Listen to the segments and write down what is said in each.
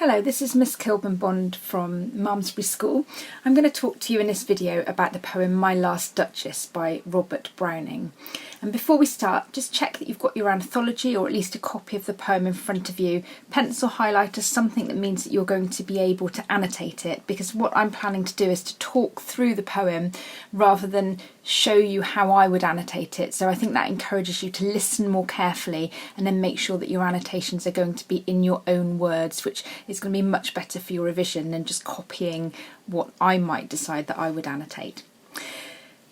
Hello, this is Miss Kilburn-Bond from Malmesbury School. I'm going to talk to you in this video about the poem My Last Duchess by Robert Browning. And before we start, just check that you've got your anthology or at least a copy of the poem in front of you. Pencil highlighter, something that means that you're going to be able to annotate it, because what I'm planning to do is to talk through the poem rather than show you how I would annotate it. So I think that encourages you to listen more carefully and then make sure that your annotations are going to be in your own words, which is going to be much better for your revision than just copying what I might decide that I would annotate.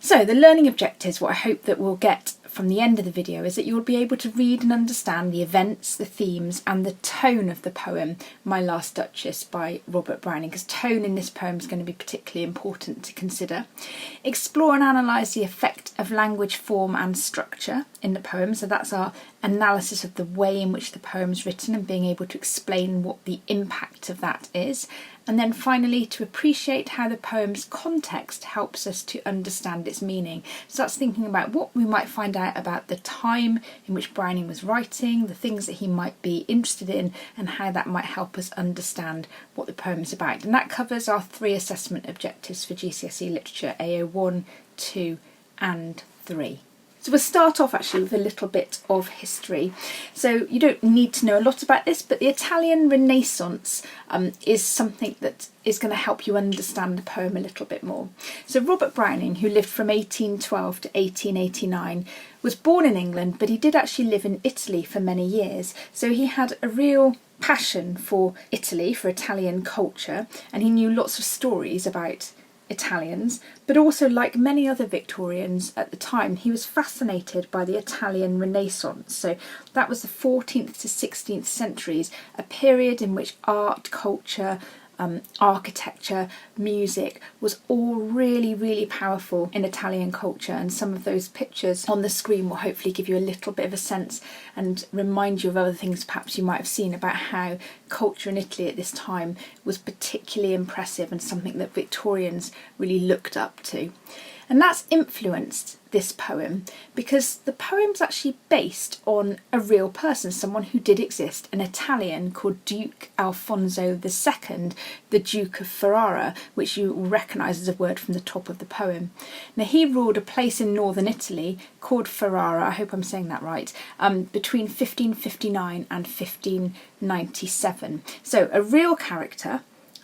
So the learning objectives, what I hope that we'll get from the end of the video is that you'll be able to read and understand the events, the themes and the tone of the poem My Last Duchess by Robert Browning, because tone in this poem is going to be particularly important to consider. Explore and analyse the effect of language, form and structure in the poem, so that's our analysis of the way in which the poem's written and being able to explain what the impact of that is. And then finally, to appreciate how the poem's context helps us to understand its meaning. So that's thinking about what we might find out about the time in which Browning was writing, the things that he might be interested in, and how that might help us understand what the poem is about. And that covers our 3 assessment objectives for GCSE Literature, AO1, 2 and 3. So we'll start off actually with a little bit of history. So you don't need to know a lot about this, but the Italian Renaissance is something that is going to help you understand the poem a little bit more. So Robert Browning, who lived from 1812 to 1889, was born in England, but he did actually live in Italy for many years. So he had a real passion for Italy, for Italian culture, and he knew lots of stories about Italians, but also, like many other Victorians at the time, he was fascinated by the Italian Renaissance. So that was the 14th to 16th centuries, a period in which art, culture, architecture, music was all really powerful in Italian culture, and some of those pictures on the screen will hopefully give you a little bit of a sense and remind you of other things perhaps you might have seen about how culture in Italy at this time was particularly impressive and something that Victorians really looked up to. And that's influenced this poem because the poem's actually based on a real person, someone who did exist, an Italian called Duke Alfonso II, the Duke of Ferrara, which you will recognise as a word from the top of the poem. Now he ruled a place in northern Italy called Ferrara, I hope I'm saying that right, between 1559 and 1597. So a real character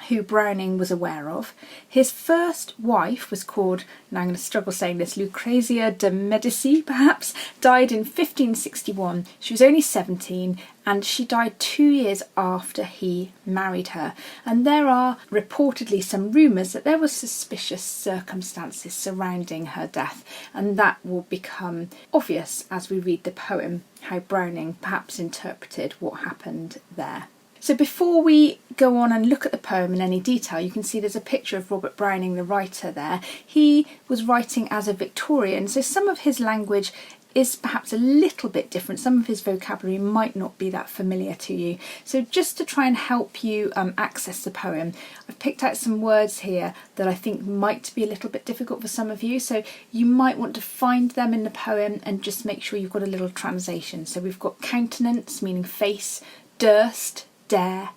who Browning was aware of. His first wife was called, now I'm going to struggle saying this, Lucrezia de Medici perhaps, died in 1561. She was only 17 and she died 2 years after he married her. And there are reportedly some rumours that there were suspicious circumstances surrounding her death, and that will become obvious as we read the poem, how Browning perhaps interpreted what happened there. So before we go on and look at the poem in any detail, you can see there's a picture of Robert Browning, the writer there. He was writing as a Victorian, so some of his language is perhaps a little bit different. Some of his vocabulary might not be that familiar to you. So just to try and help you access the poem, I've picked out some words here that I think might be a little bit difficult for some of you. So you might want to find them in the poem and just make sure you've got a little translation. So we've got countenance, meaning face, durst, dare,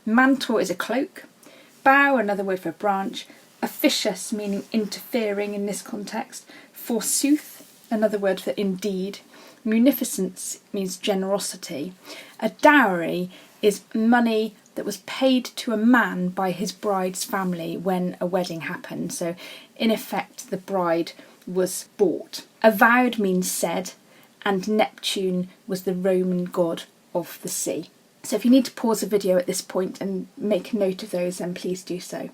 mantle is a cloak, bough, another word for branch, officious, meaning interfering in this context, forsooth, another word for indeed, munificence means generosity, a dowry is money that was paid to a man by his bride's family when a wedding happened, so in effect the bride was bought. Avowed means said, and Neptune was the Roman god of the sea. So if you need to pause the video at this point and make a note of those, then please do so.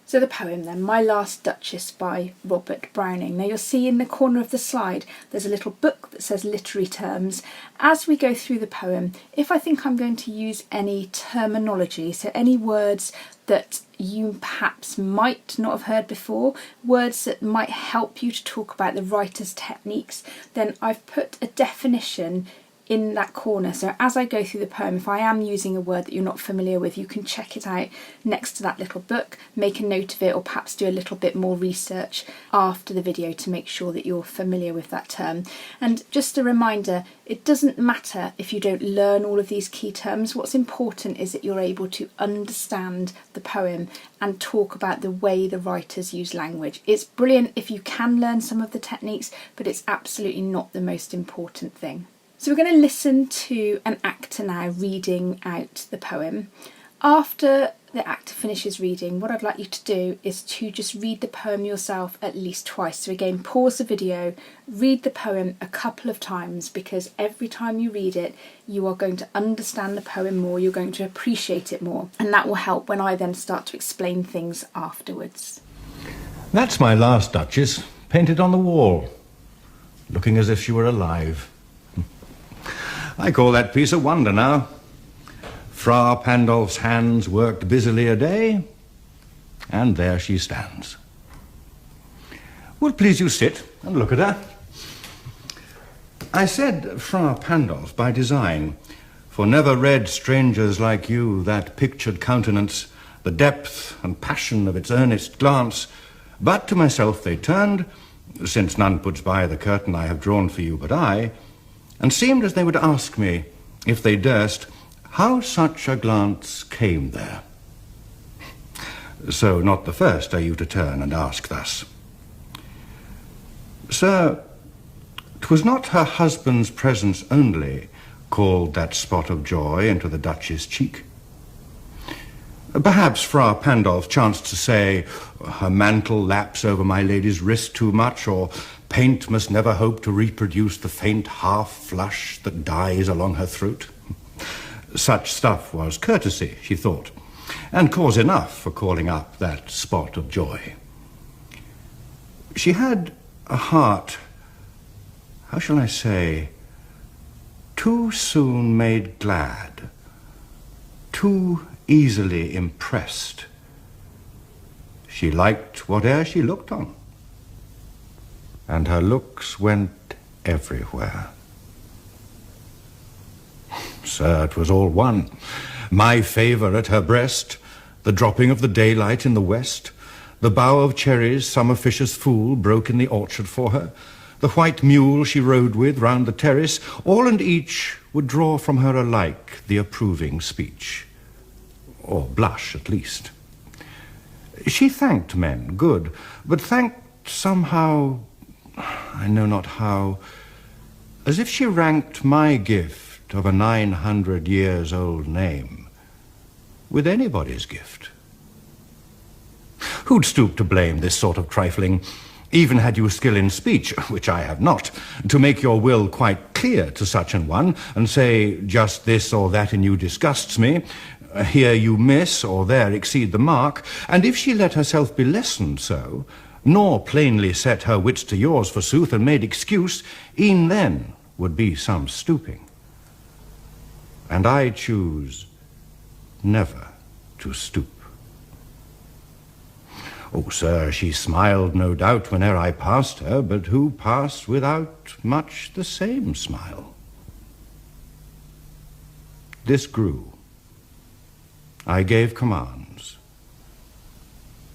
So the poem then, My Last Duchess by Robert Browning. Now you'll see in the corner of the slide there's a little book that says literary terms. As we go through the poem, if I think I'm going to use any terminology, so any words that you perhaps might not have heard before, words that might help you to talk about the writer's techniques, then I've put a definition in that corner. So as I go through the poem, if I am using a word that you're not familiar with, you can check it out next to that little book, make a note of it, or perhaps do a little bit more research after the video to make sure that you're familiar with that term. And just a reminder, it doesn't matter if you don't learn all of these key terms. What's important is that you're able to understand the poem and talk about the way the writers use language. It's brilliant if you can learn some of the techniques, but it's absolutely not the most important thing. So we're going to listen to an actor now reading out the poem. After the actor finishes reading, what I'd like you to do is to just read the poem yourself at least twice. So again, pause the video, read the poem a couple of times, because every time you read it, you are going to understand the poem more, you're going to appreciate it more, and that will help when I then start to explain things afterwards. That's my last Duchess, painted on the wall, looking as if she were alive. I call that piece a wonder now. Fra Pandolf's hands worked busily a day, and there she stands. Will please you sit and look at her? I said Fra Pandolf by design, for never read strangers like you that pictured countenance, the depth and passion of its earnest glance, but to myself they turned, since none puts by the curtain I have drawn for you but I, and seemed as they would ask me, if they durst, how such a glance came there. So not the first are you to turn and ask thus. Sir, 'twas not her husband's presence only called that spot of joy into the Duchess' cheek. Perhaps Fra Pandolf chanced to say, her mantle laps over my lady's wrist too much, or paint must never hope to reproduce the faint half-flush that dies along her throat. Such stuff was courtesy, she thought, and cause enough for calling up that spot of joy. She had a heart, how shall I say, too soon made glad, too easily impressed. She liked whate'er she looked on, and her looks went everywhere. Sir, 'twas all one. My favour at her breast, the dropping of the daylight in the west, the bough of cherries some officious fool broke in the orchard for her, the white mule she rode with round the terrace, all and each would draw from her alike the approving speech, or blush at least. She thanked men good, but thanked somehow, I know not how, as if she ranked my gift of a 900 years old name with anybody's gift. Who'd stoop to blame this sort of trifling, even had you skill in speech, which I have not, to make your will quite clear to such an one, and say, just this or that in you disgusts me, here you miss, or there exceed the mark, and if she let herself be lessoned so, nor plainly set her wits to yours forsooth, and made excuse, e'en then would be some stooping. And I choose never to stoop. Oh, sir, she smiled no doubt whene'er I passed her, but who passed without much the same smile? This grew. I gave commands.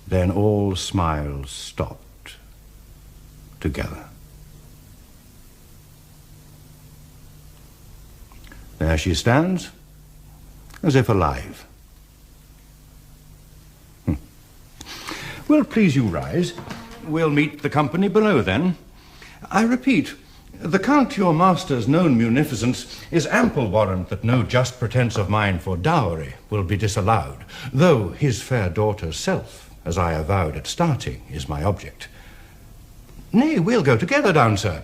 Then all smiles stopped together. There she stands, as if alive. Will please you rise? We'll meet the company below then. I repeat, the Count your master's known munificence is ample warrant that no just pretence of mine for dowry will be disallowed, though his fair daughter's self, as I avowed at starting, is my object. Nay, we'll go together down, sir.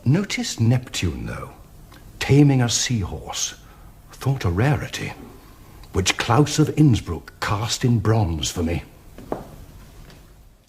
Notice Neptune, though, taming a seahorse, thought a rarity, which Claus of Innsbruck cast in bronze for me.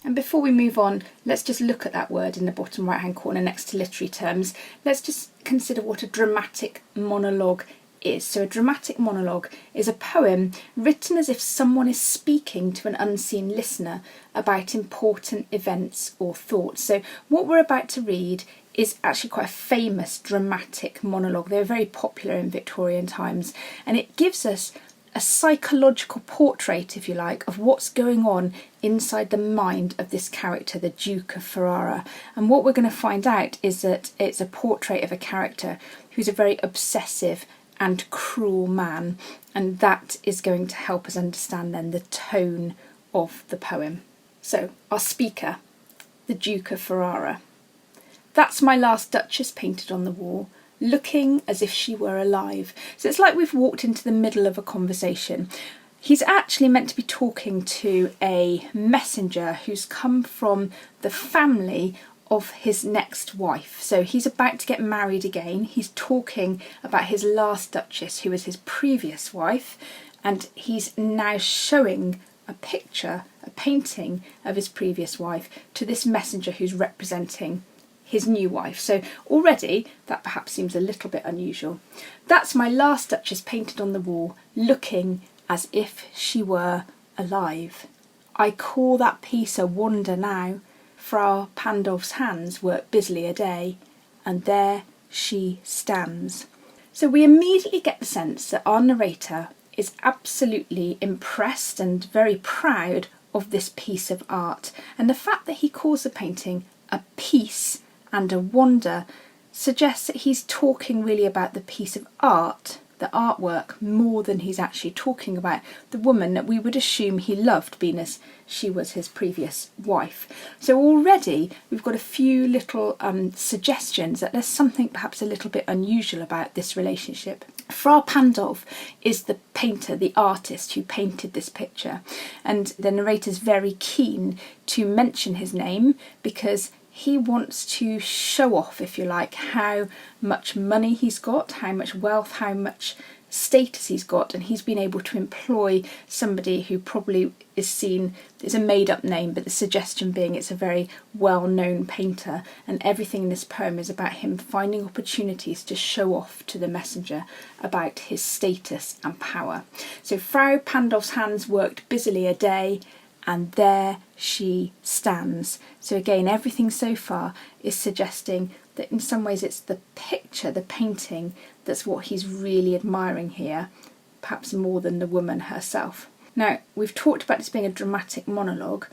And before we move on, let's just look at that word in the bottom right-hand corner next to literary terms. Let's just consider what a dramatic monologue is. So a dramatic monologue is a poem written as if someone is speaking to an unseen listener about important events or thoughts. So what we're about to read is actually quite a famous dramatic monologue. They were very popular in Victorian times, and it gives us a psychological portrait, if you like, of what's going on inside the mind of this character, the Duke of Ferrara. And what we're going to find out is that it's a portrait of a character who's a very obsessive and cruel man, and that is going to help us understand then the tone of the poem. So, our speaker, the Duke of Ferrara. That's my last Duchess painted on the wall, looking as if she were alive. So it's like we've walked into the middle of a conversation. He's actually meant to be talking to a messenger who's come from the family of his next wife. So he's about to get married again. He's talking about his last Duchess, who was his previous wife, and he's now showing a picture, a painting of his previous wife to this messenger who's representing his new wife. So already that perhaps seems a little bit unusual. That's my last Duchess painted on the wall, looking as if she were alive. I call that piece a wonder now. Frau Pandolf's hands work busily a day, and there she stands. So we immediately get the sense that our narrator is absolutely impressed and very proud of this piece of art, and the fact that he calls the painting a piece and a wonder suggests that he's talking really about the piece of art, the artwork, more than he's actually talking about the woman that we would assume he loved, being as she was his previous wife. So already we've got a few little suggestions that there's something perhaps a little bit unusual about this relationship. Frau Pandolf is the painter, the artist who painted this picture, and the narrator's very keen to mention his name because he wants to show off, if you like, how much money he's got, how much wealth, how much status he's got, and he's been able to employ somebody who probably is seen as a made-up name, but the suggestion being it's a very well-known painter, and everything in this poem is about him finding opportunities to show off to the messenger about his status and power. So Frau Pandolf's hands worked busily a day, and there she stands. So again, everything so far is suggesting that in some ways it's the picture, the painting, that's what he's really admiring here, perhaps more than the woman herself. Now, we've talked about this being a dramatic monologue.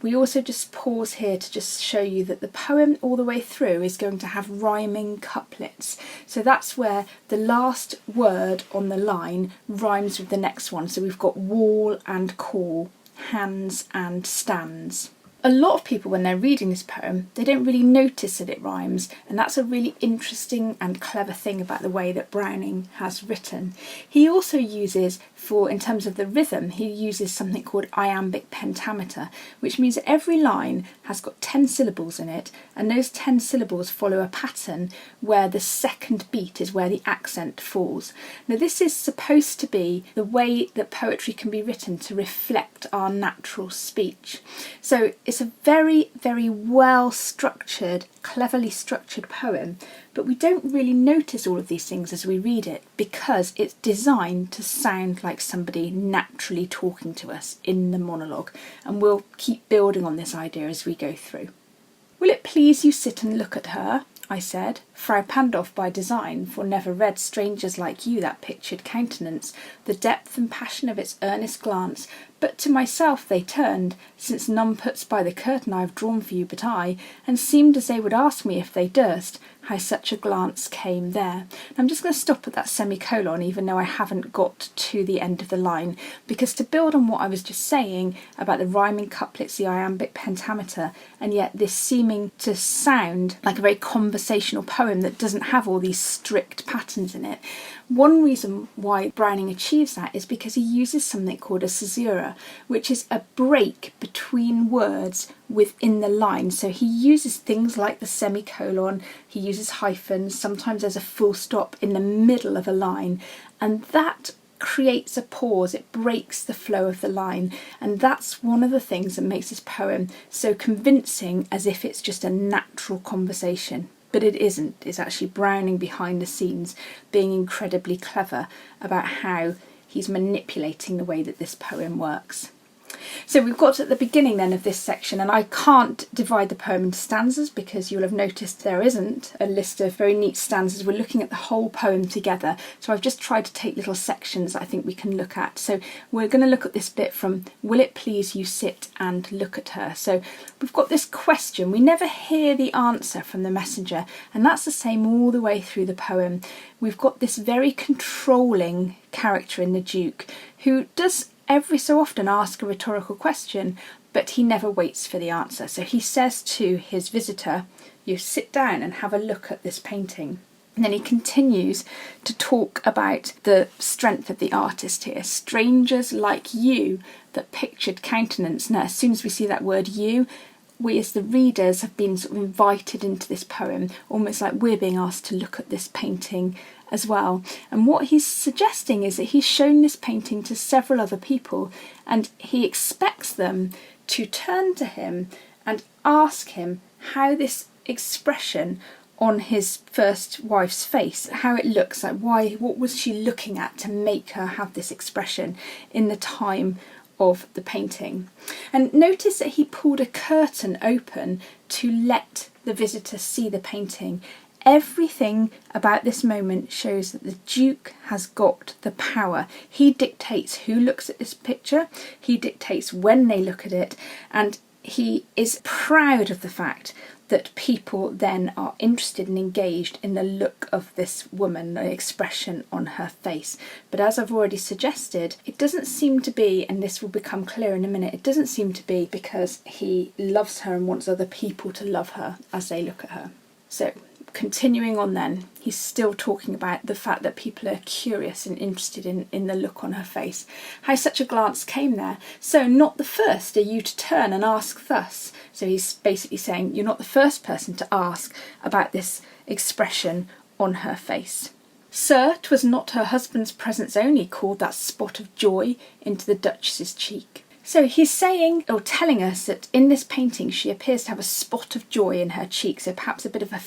We also just pause here to just show you that the poem all the way through is going to have rhyming couplets. So that's where the last word on the line rhymes with the next one. So we've got wall and call, hands and stands. A lot of people, when they're reading this poem, they don't really notice that it rhymes, and that's a really interesting and clever thing about the way that Browning has written. He also uses, in terms of the rhythm, he uses something called iambic pentameter, which means that every line has got 10 syllables in it, and those 10 syllables follow a pattern where the second beat is where the accent falls. Now, this is supposed to be the way that poetry can be written to reflect our natural speech. So it's a very, very well structured, cleverly structured poem, but we don't really notice all of these things as we read it because it's designed to sound like somebody naturally talking to us in the monologue, and we'll keep building on this idea as we go through. Will it please you sit and look at her? I said, Frau Pandolf by design, for never read strangers like you that pictured countenance, the depth and passion of its earnest glance, but to myself they turned, since none puts by the curtain I have drawn for you but I, and seemed as they would ask me if they durst, how such a glance came there. And I'm just going to stop at that semicolon, even though I haven't got to the end of the line, because to build on what I was just saying about the rhyming couplets, the iambic pentameter, and yet this seeming to sound like a very conversational poem that doesn't have all these strict patterns in it. One reason why Browning achieves that is because he uses something called a caesura, which is a break between words within the line. So he uses things like the semicolon, he uses hyphens, sometimes there's a full stop in the middle of a line, and that creates a pause, it breaks the flow of the line, and that's one of the things that makes this poem so convincing, as if it's just a natural conversation. But it isn't. It's actually Browning behind the scenes being incredibly clever about how he's manipulating the way that this poem works. So we've got at the beginning then of this section, and I can't divide the poem into stanzas because you'll have noticed there isn't a list of very neat stanzas. We're looking at the whole poem together. So I've just tried to take little sections that I think we can look at. So we're going to look at this bit from "Will it please you sit and look at her?" So we've got this question. We never hear the answer from the messenger, and that's the same all the way through the poem. We've got this very controlling character in the Duke who does every so often ask a rhetorical question, but he never waits for the answer. So he says to his visitor, "You sit down and have a look at this painting." And then he continues to talk about the strength of the artist here. "Strangers like you, that pictured countenance." Now, as soon as we see that word "you," we as the readers have been sort of invited into this poem, almost like we're being asked to look at this painting as well. And what he's suggesting is that he's shown this painting to several other people, and he expects them to turn to him and ask him how this expression on his first wife's face, how it looks, like what was she looking at to make her have this expression in the time of the painting. And notice that he pulled a curtain open to let the visitor see the painting. Everything about this moment shows that the Duke has got the power. He dictates who looks at this picture, he dictates when they look at it, and he is proud of the fact that people then are interested and engaged in the look of this woman, the expression on her face. But as I've already suggested, it doesn't seem to be, and this will become clear in a minute, it doesn't seem to be because he loves her and wants other people to love her as they look at her. So, continuing on then, he's still talking about the fact that people are curious and interested in the look on her face. How such a glance came there. So not the first are you to turn and ask thus. So he's basically saying you're not the first person to ask about this expression on her face. "Sir, 'twas not her husband's presence only called that spot of joy into the Duchess's cheek." So he's saying, or telling us, that in this painting she appears to have a spot of joy in her cheek, so perhaps a bit of a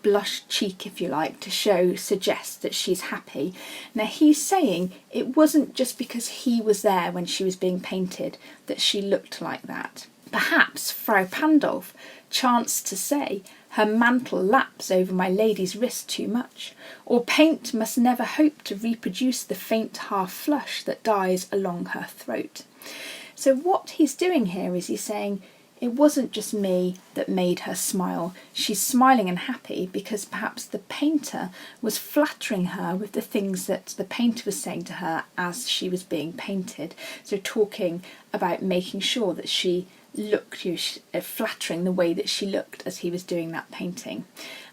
blushed cheek, if you like, to suggest that she's happy. Now he's saying it wasn't just because he was there when she was being painted that she looked like that. Perhaps Frau Pandolf chanced to say, "Her mantle laps over my lady's wrist too much," or "Paint must never hope to reproduce the faint half flush that dies along her throat." So what he's doing here is he's saying it wasn't just me that made her smile. She's smiling and happy because perhaps the painter was flattering her with the things that the painter was saying to her as she was being painted. So talking about making sure that she looked, flattering the way that she looked as he was doing that painting.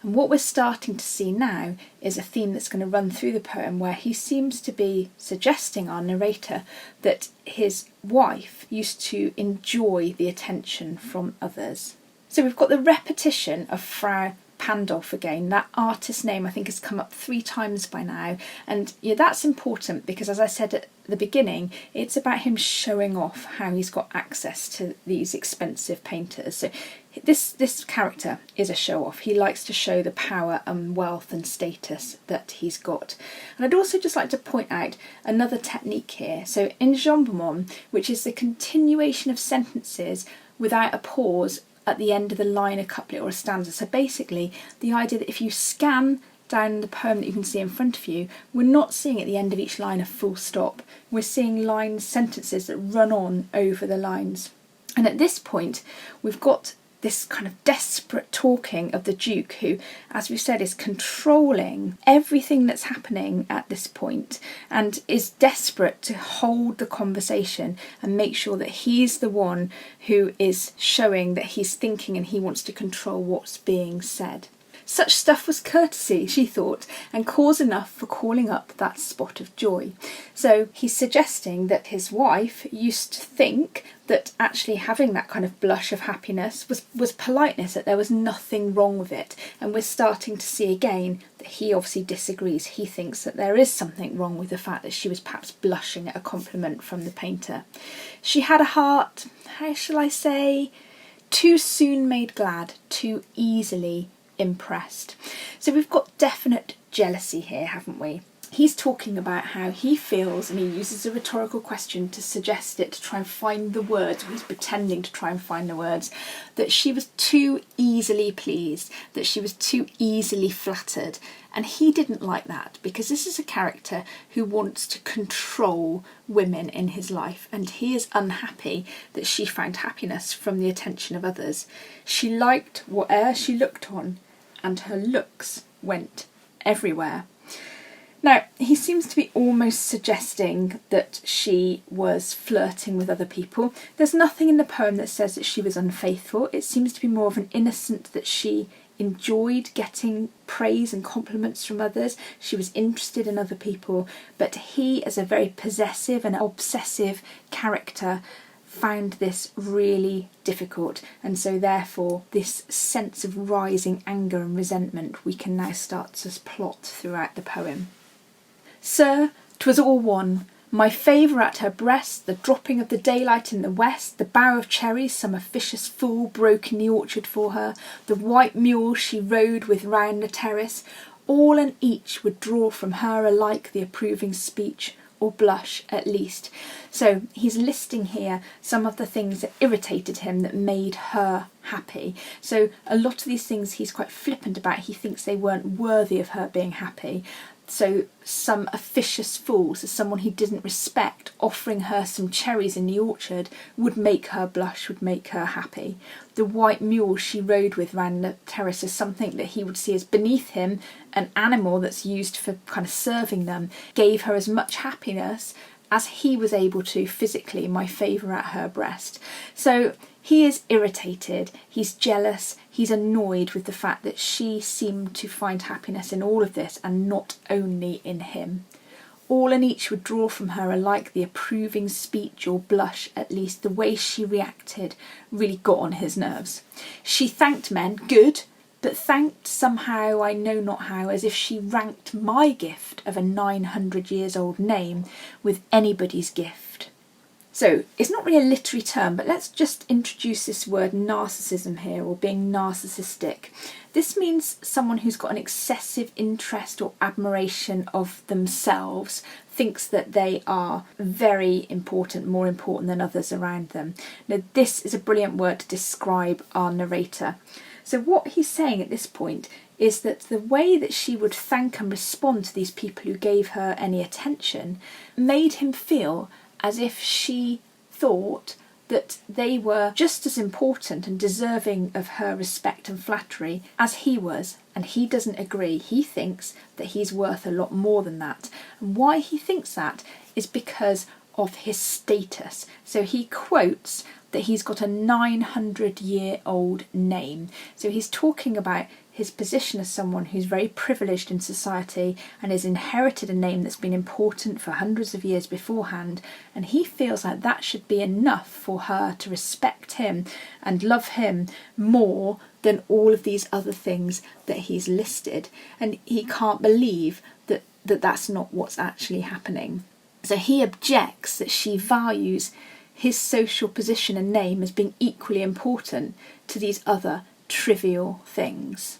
And what we're starting to see now is a theme that's going to run through the poem, where he seems to be suggesting, our narrator, that his wife used to enjoy the attention from others. So we've got the repetition of Frau Pandolf again. That artist name I think has come up 3 times by now, and that's important because, as I said at the beginning, it's about him showing off how he's got access to these expensive painters. So this character is a show-off. He likes to show the power and wealth and status that he's got. And I'd also just like to point out another technique here. So in jambement, which is the continuation of sentences without a pause at the end of the line, a couplet or a stanza. So basically the idea that if you scan down the poem that you can see in front of you, we're not seeing at the end of each line a full stop. We're seeing lines, sentences that run on over the lines. And at this point we've got this kind of desperate talking of the Duke, who, as we said, is controlling everything that's happening at this point and is desperate to hold the conversation and make sure that he's the one who is showing that he's thinking and he wants to control what's being said. Such stuff was courtesy, she thought, and cause enough for calling up that spot of joy. So he's suggesting that his wife used to think that actually having that kind of blush of happiness was politeness, that there was nothing wrong with it. And we're starting to see again that he obviously disagrees. He thinks that there is something wrong with the fact that she was perhaps blushing at a compliment from the painter. She had a heart, how shall I say, too soon made glad, too easily impressed. So we've got definite jealousy here, haven't we? He's talking about how he feels, and he uses a rhetorical question to suggest it, to try and find the words, or he's pretending to try and find the words, that she was too easily pleased, that she was too easily flattered. And he didn't like that, because this is a character who wants to control women in his life, and he is unhappy that she found happiness from the attention of others. She liked whate'er she looked on, and her looks went everywhere. Now, he seems to be almost suggesting that she was flirting with other people. There's nothing in the poem that says that she was unfaithful. It seems to be more of an innocent, that she enjoyed getting praise and compliments from others. She was interested in other people, but he, as a very possessive and obsessive character, found this really difficult, and so therefore this sense of rising anger and resentment we can now start to plot throughout the poem. Sir, 'twas all one, my favour at her breast, the dropping of the daylight in the west, the bough of cherries some officious fool broke in the orchard for her, the white mule she rode with round the terrace, all and each would draw from her alike the approving speech, or blush at least. So he's listing here some of the things that irritated him, that made her happy. So a lot of these things he's quite flippant about. He thinks they weren't worthy of her being happy. So some officious fool, so someone he didn't respect, offering her some cherries in the orchard would make her blush, would make her happy. The white mule she rode with round the terrace is something that he would see as beneath him, an animal that's used for kind of serving them, gave her as much happiness as he was able to physically, my favour at her breast. So he is irritated, he's jealous, he's annoyed with the fact that she seemed to find happiness in all of this and not only in him. All and each would draw from her alike the approving speech, or blush at least. The way she reacted really got on his nerves. She thanked men, good, but thanked somehow, I know not how, as if she ranked my gift of a 900 years old name with anybody's gift. So it's not really a literary term, but let's just introduce this word narcissism here, or being narcissistic. This means someone who's got an excessive interest or admiration of themselves, thinks that they are very important, more important than others around them. Now, this is a brilliant word to describe our narrator. So what he's saying at this point is that the way that she would thank and respond to these people who gave her any attention made him feel as if she thought that they were just as important and deserving of her respect and flattery as he was, and he doesn't agree. He thinks that he's worth a lot more than that. And why he thinks that is because of his status. So he quotes that he's got a 900-year-old name. So he's talking about his position as someone who's very privileged in society and has inherited a name that's been important for hundreds of years beforehand, and he feels like that should be enough for her to respect him and love him more than all of these other things that he's listed, and he can't believe that that's not what's actually happening. So he objects that she values his social position and name as being equally important to these other trivial things.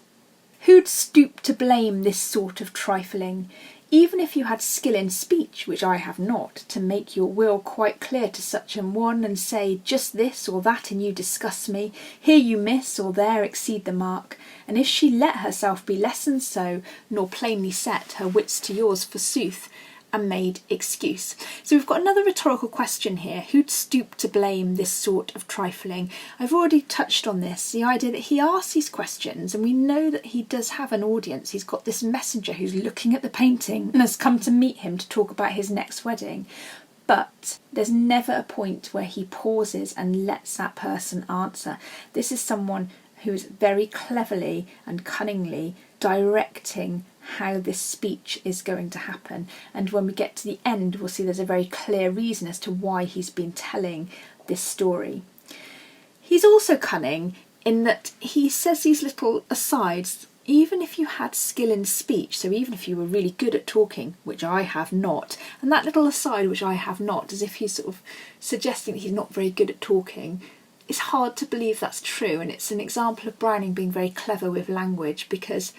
Who'd stoop to blame this sort of trifling, even if you had skill in speech, which I have not, to make your will quite clear to such an one, and say just this or that, and you discuss me, here you miss or there exceed the mark, and if she let herself be lessened so, nor plainly set her wits to yours forsooth, and made excuse. So we've got another rhetorical question here. Who'd stoop to blame this sort of trifling? I've already touched on this, the idea that he asks these questions, and we know that he does have an audience. He's got this messenger who's looking at the painting and has come to meet him to talk about his next wedding. But there's never a point where he pauses and lets that person answer. This is someone who is very cleverly and cunningly directing how this speech is going to happen, and when we get to the end we'll see there's a very clear reason as to why he's been telling this story. He's also cunning in that he says these little asides. Even if you had skill in speech, so even if you were really good at talking, which I have not, and that little aside, which I have not, as if he's sort of suggesting that he's not very good at talking, it's hard to believe that's true, and it's an example of Browning being very clever with language, because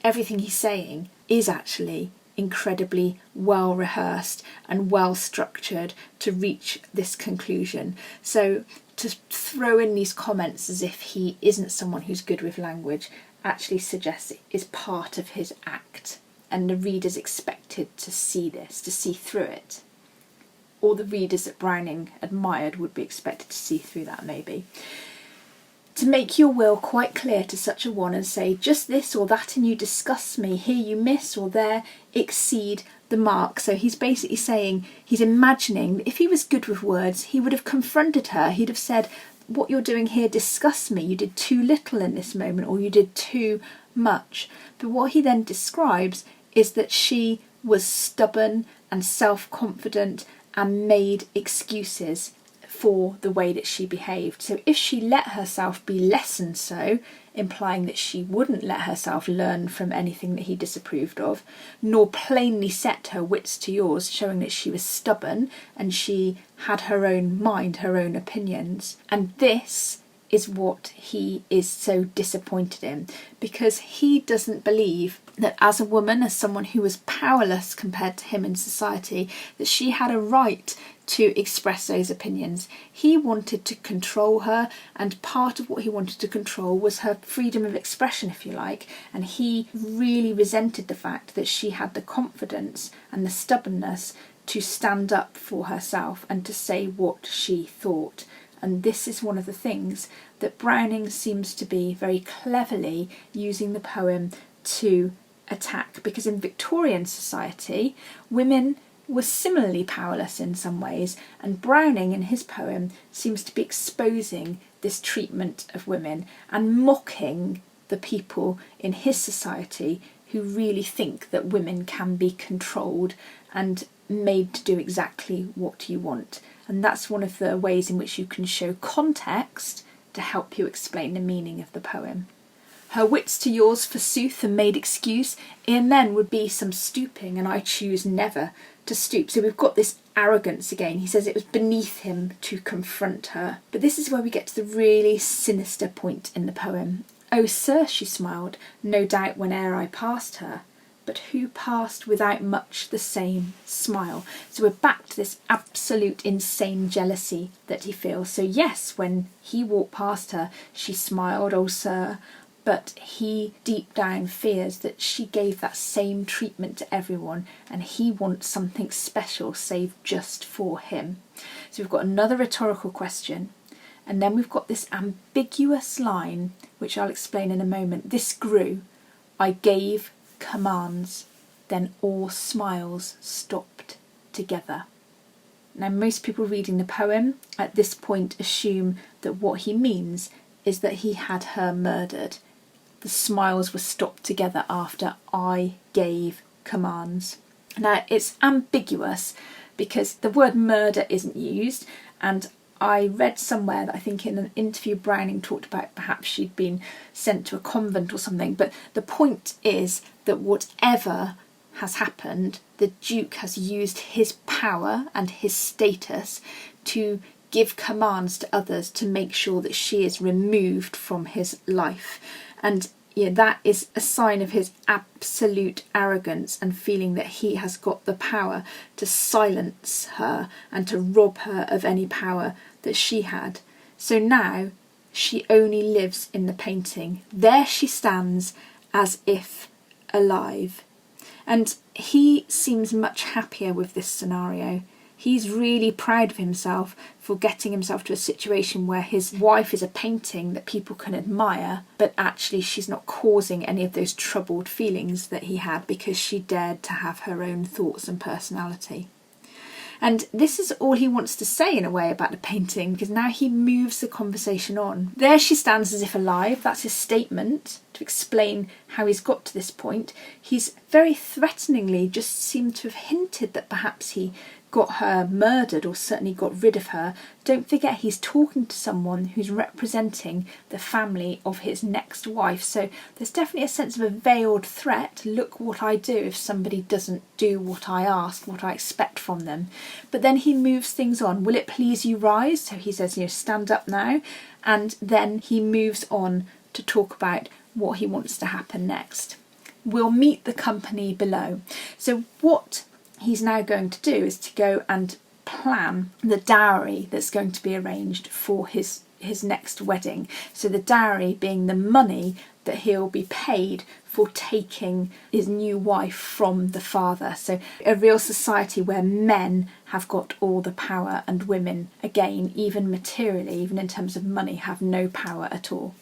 everything he's saying is actually incredibly well rehearsed and well structured to reach this conclusion. So to throw in these comments as if he isn't someone who's good with language actually suggests it is part of his act, and the reader's expected to see this, to see through it. Or the readers that Browning admired would be expected to see through that, maybe. To make your will quite clear to such a one and say, just this or that and you disgust me, here you miss or there exceed the mark. So he's basically saying, he's imagining that if he was good with words, he would have confronted her. He'd have said, what you're doing here disgusts me. You did too little in this moment, or you did too much. But what he then describes is that she was stubborn and self-confident and made excuses for the way that she behaved. So if she let herself be less than so, implying that she wouldn't let herself learn from anything that he disapproved of, nor plainly set her wits to yours, showing that she was stubborn and she had her own mind, her own opinions. And this is what he is so disappointed in, because he doesn't believe that as a woman, as someone who was powerless compared to him in society, that she had a right to express those opinions. He wanted to control her, and part of what he wanted to control was her freedom of expression, if you like, and he really resented the fact that she had the confidence and the stubbornness to stand up for herself and to say what she thought. And this is one of the things that Browning seems to be very cleverly using the poem to attack, because in Victorian society, women were similarly powerless in some ways, and Browning in his poem seems to be exposing this treatment of women and mocking the people in his society who really think that women can be controlled and made to do exactly what you want. And that's one of the ways in which you can show context to help you explain the meaning of the poem. Her wits to yours forsooth and made excuse, ere men would be some stooping, and I choose never to stoop. So we've got this arrogance again. He says it was beneath him to confront her. But this is where we get to the really sinister point in the poem. Oh, sir, she smiled, no doubt whene'er I passed her, but who passed without much the same smile? So we're back to this absolute insane jealousy that he feels. So yes, when he walked past her, she smiled, oh, sir, but he deep down fears that she gave that same treatment to everyone, and he wants something special saved just for him. So we've got another rhetorical question, and then we've got this ambiguous line, which I'll explain in a moment. This grew, I gave commands, then all smiles stopped together. Now, most people reading the poem at this point assume that what he means is that he had her murdered. The smiles were stopped together after I gave commands. Now, it's ambiguous because the word murder isn't used, and I read somewhere that I think in an interview Browning talked about perhaps she'd been sent to a convent or something, but the point is that whatever has happened, the Duke has used his power and his status to give commands to others to make sure that she is removed from his life. And that is a sign of his absolute arrogance and feeling that he has got the power to silence her and to rob her of any power that she had. So now she only lives in the painting. There she stands as if alive. And he seems much happier with this scenario. He's really proud of himself for getting himself to a situation where his wife is a painting that people can admire, but actually she's not causing any of those troubled feelings that he had because she dared to have her own thoughts and personality. And this is all he wants to say in a way about the painting, because now he moves the conversation on. There she stands as if alive. That's his statement to explain how he's got to this point. He's very threateningly just seemed to have hinted that perhaps he got her murdered or certainly got rid of her. Don't forget he's talking to someone who's representing the family of his next wife. So there's definitely a sense of a veiled threat. Look what I do if somebody doesn't do what I ask, what I expect from them. But then he moves things on. Will it please you rise? So he says, stand up now. And then he moves on to talk about what he wants to happen next. will meet the company below. So what he's now going to do is to go and plan the dowry that's going to be arranged for his next wedding. So the dowry being the money that he'll be paid for taking his new wife from the father. So a real society where men have got all the power and women, again, even materially, even in terms of money, have no power at all.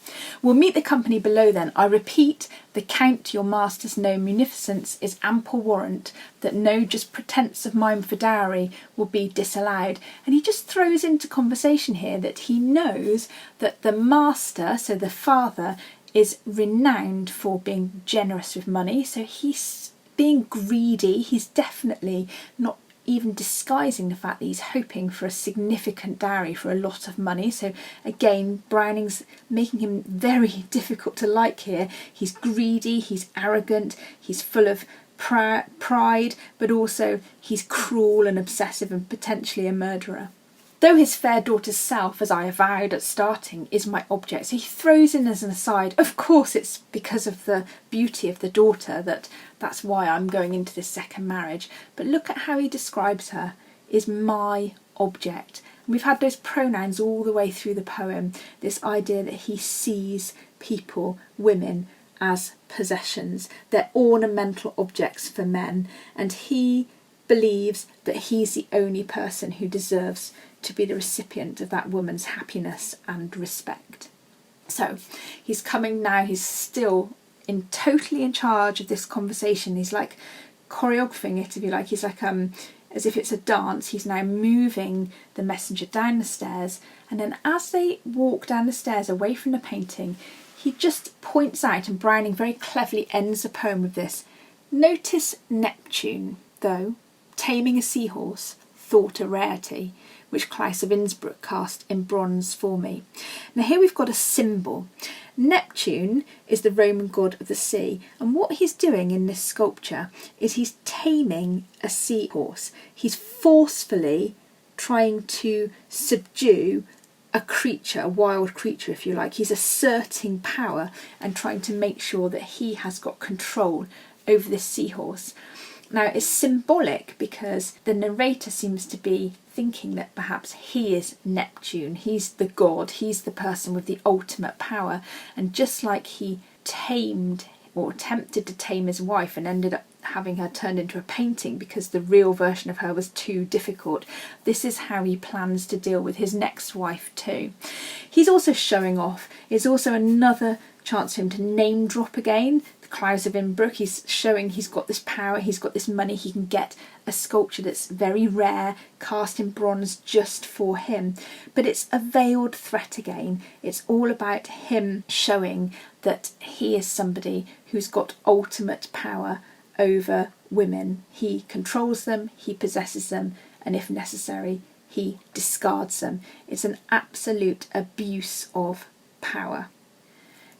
We'll meet the company below then. I repeat, the count your masters know munificence is ample warrant that no just pretence of mine for dowry will be disallowed. And he just throws into conversation here that he knows that the master, so the father, is renowned for being generous with money. So he's being greedy. He's definitely not even disguising the fact that he's hoping for a significant dowry for a lot of money. So again, Browning's making him very difficult to like here. He's greedy, he's arrogant, he's full of pride, but also he's cruel and obsessive and potentially a murderer. Though his fair daughter's self, as I avowed at starting, is my object, so he throws in as an aside, of course it's because of the beauty of the daughter that's why I'm going into this second marriage. But look at how he describes her, is my object. And we've had those pronouns all the way through the poem, this idea that he sees people, women, as possessions. They're ornamental objects for men, and he believes that he's the only person who deserves to be the recipient of that woman's happiness and respect. So he's coming now, he's still totally in charge of this conversation. He's like choreographing it, if you like. He's like as if it's a dance. He's now moving the messenger down the stairs, and then as they walk down the stairs away from the painting, he just points out, and Browning very cleverly ends the poem with this: notice Neptune, though, taming a seahorse, thought a rarity, which Claus of Innsbruck cast in bronze for me. Now here we've got a symbol. Neptune is the Roman god of the sea, and what he's doing in this sculpture is he's taming a seahorse. He's forcefully trying to subdue a creature, a wild creature if you like. He's asserting power and trying to make sure that he has got control over this seahorse. Now it's symbolic because the narrator seems to be thinking that perhaps he is Neptune, he's the god, he's the person with the ultimate power, and just like he tamed or attempted to tame his wife and ended up having her turned into a painting because the real version of her was too difficult, this is how he plans to deal with his next wife too. He's also showing off. It's also another chance for him to name drop again. The Claus of Innsbruck, he's showing he's got this power, he's got this money, he can get a sculpture that's very rare, cast in bronze just for him. But it's a veiled threat again. It's all about him showing that he is somebody who's got ultimate power over women. He controls them, he possesses them, and if necessary, he discards them. It's an absolute abuse of power.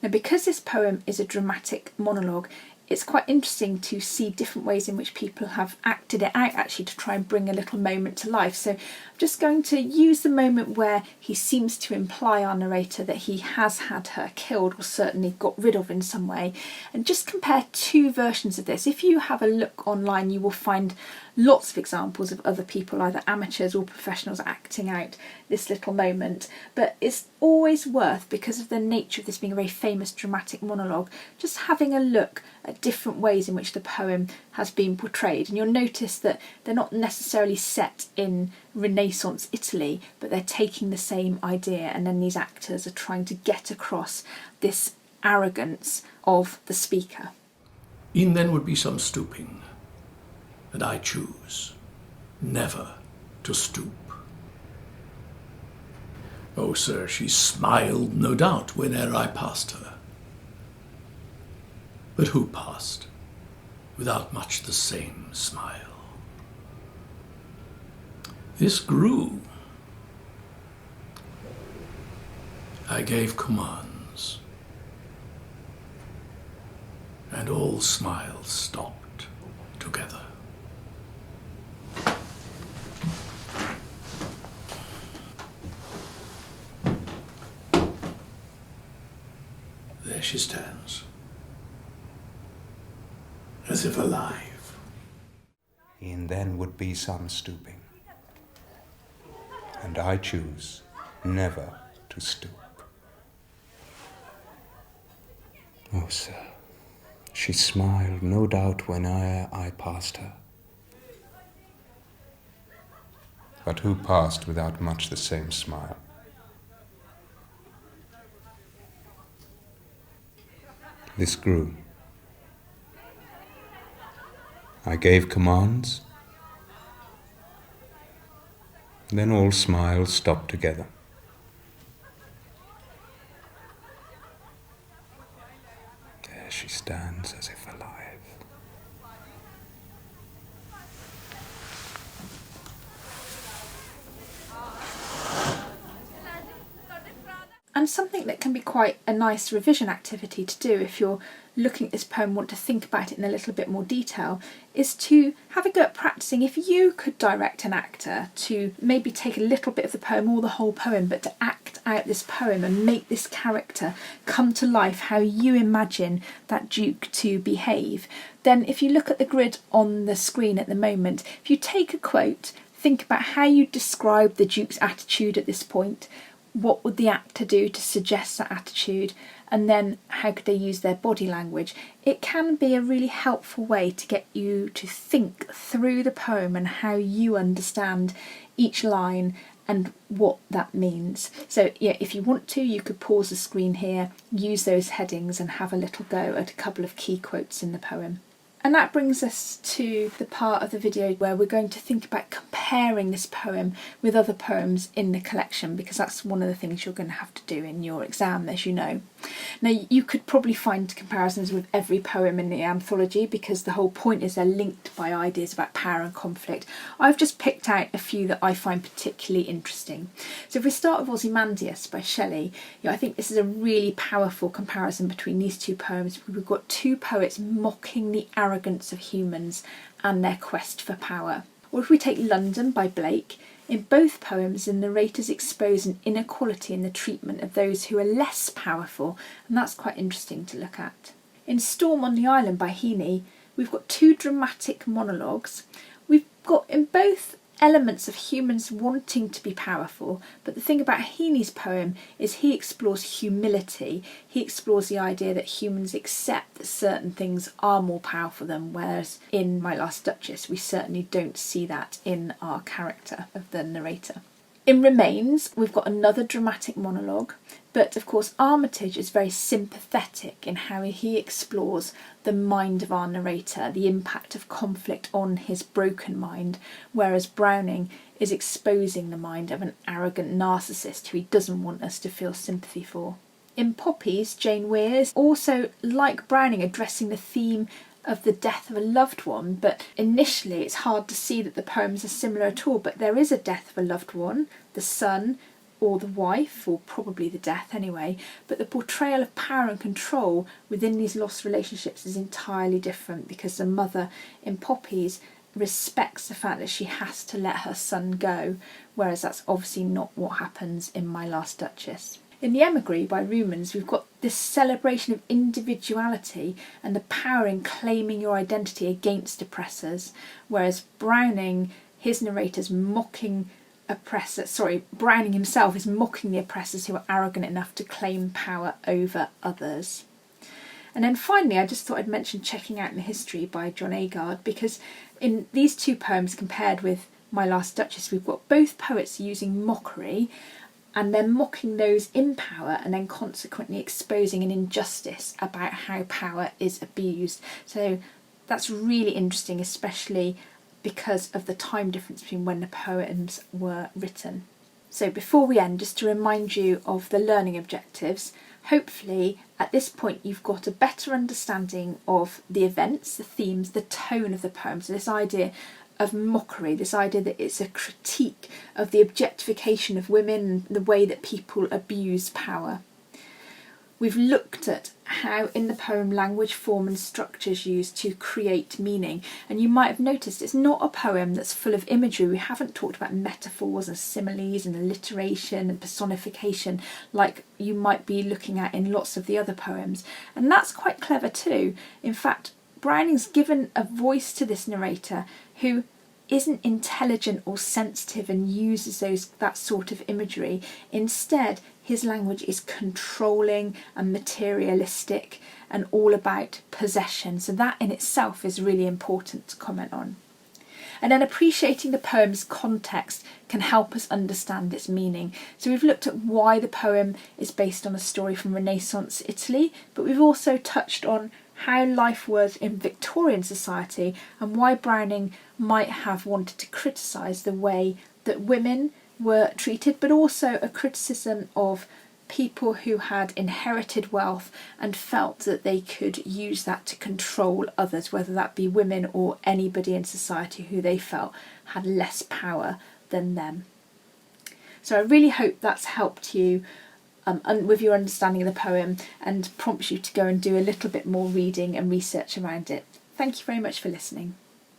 Now, because this poem is a dramatic monologue, it's quite interesting to see different ways in which people have acted it out actually to try and bring a little moment to life. So I'm just going to use the moment where he seems to imply, our narrator, that he has had her killed or certainly got rid of in some way, and just compare two versions of this. If you have a look online, you will find lots of examples of other people, either amateurs or professionals, acting out this little moment. But it's always worth, because of the nature of this being a very famous dramatic monologue, just having a look at different ways in which the poem has been portrayed. And you'll notice that they're not necessarily set in Renaissance Italy, but they're taking the same idea, and then these actors are trying to get across this arrogance of the speaker. E'en then would be some stooping, and I choose never to stoop. Oh, sir, she smiled, no doubt, whene'er I passed her. But who passed without much the same smile? This grew. I gave commands, and all smiles stopped together. There she stands, as if alive. And then would be some stooping. And I choose never to stoop. Oh, sir, she smiled, no doubt, whene'er I passed her. But who passed without much the same smile? This grew. I gave commands, then all smiles stopped together. There she stands as if alive. And something that can be quite a nice revision activity to do if you're looking at this poem, want to think about it in a little bit more detail, is to have a go at practicing if you could direct an actor to maybe take a little bit of the poem or the whole poem, but to act out this poem and make this character come to life how you imagine that Duke to behave. Then if you look at the grid on the screen at the moment, if you take a quote, think about how you describe the Duke's attitude at this point. What would the actor do to suggest that attitude, and then how could they use their body language? It can be a really helpful way to get you to think through the poem and how you understand each line and what that means. So yeah, if you want to, you could pause the screen here, use those headings and have a little go at a couple of key quotes in the poem. And that brings us to the part of the video where we're going to think about comparing this poem with other poems in the collection, because that's one of the things you're going to have to do in your exam, as you know. Now, you could probably find comparisons with every poem in the anthology because the whole point is they're linked by ideas about power and conflict. I've just picked out a few that I find particularly interesting. So if we start with Ozymandias by Shelley, I think this is a really powerful comparison between these two poems. We've got two poets mocking the arrogance of humans and their quest for power. Or if we take London by Blake, in both poems the narrators expose an inequality in the treatment of those who are less powerful, and that's quite interesting to look at. In Storm on the Island by Heaney, we've got two dramatic monologues. We've got in both elements of humans wanting to be powerful, but the thing about Heaney's poem is he explores humility. He explores the idea that humans accept that certain things are more powerful than, whereas in My Last Duchess we certainly don't see that in our character of the narrator. In Remains, we've got another dramatic monologue, but of course Armitage is very sympathetic in how he explores the mind of our narrator, the impact of conflict on his broken mind, whereas Browning is exposing the mind of an arrogant narcissist who he doesn't want us to feel sympathy for. In Poppies, Jane Weir is also, like Browning, addressing the theme of the death of a loved one, but initially it's hard to see that the poems are similar at all, but there is a death of a loved one, the son or the wife, or probably the death anyway, but the portrayal of power and control within these lost relationships is entirely different, because the mother in Poppies respects the fact that she has to let her son go, whereas that's obviously not what happens in My Last Duchess. In The Emigre by Rumans, we've got this celebration of individuality and the power in claiming your identity against oppressors, whereas Browning, his narrator's mocking Browning himself is mocking the oppressors who are arrogant enough to claim power over others. And then finally, I just thought I'd mention Checking Out the History by John Agard, because in these two poems compared with My Last Duchess, we've got both poets using mockery, and then mocking those in power and then consequently exposing an injustice about how power is abused. So that's really interesting, especially because of the time difference between when the poems were written. So before we end, just to remind you of the learning objectives, hopefully at this point you've got a better understanding of the events, the themes, the tone of the poem. So this idea of mockery, this idea that it's a critique of the objectification of women, the way that people abuse power. We've looked at how in the poem language, form and structure is used to create meaning, and you might have noticed it's not a poem that's full of imagery. We haven't talked about metaphors and similes and alliteration and personification like you might be looking at in lots of the other poems, and that's quite clever too. In fact, Browning's given a voice to this narrator who isn't intelligent or sensitive and uses that sort of imagery. Instead, his language is controlling and materialistic and all about possession. So that in itself is really important to comment on. And then appreciating the poem's context can help us understand its meaning. So we've looked at why the poem is based on a story from Renaissance Italy, but we've also touched on how life was in Victorian society and why Browning might have wanted to criticise the way that women were treated, but also a criticism of people who had inherited wealth and felt that they could use that to control others, whether that be women or anybody in society who they felt had less power than them. So I really hope that's helped you with your understanding of the poem and prompts you to go and do a little bit more reading and research around it. Thank you very much for listening.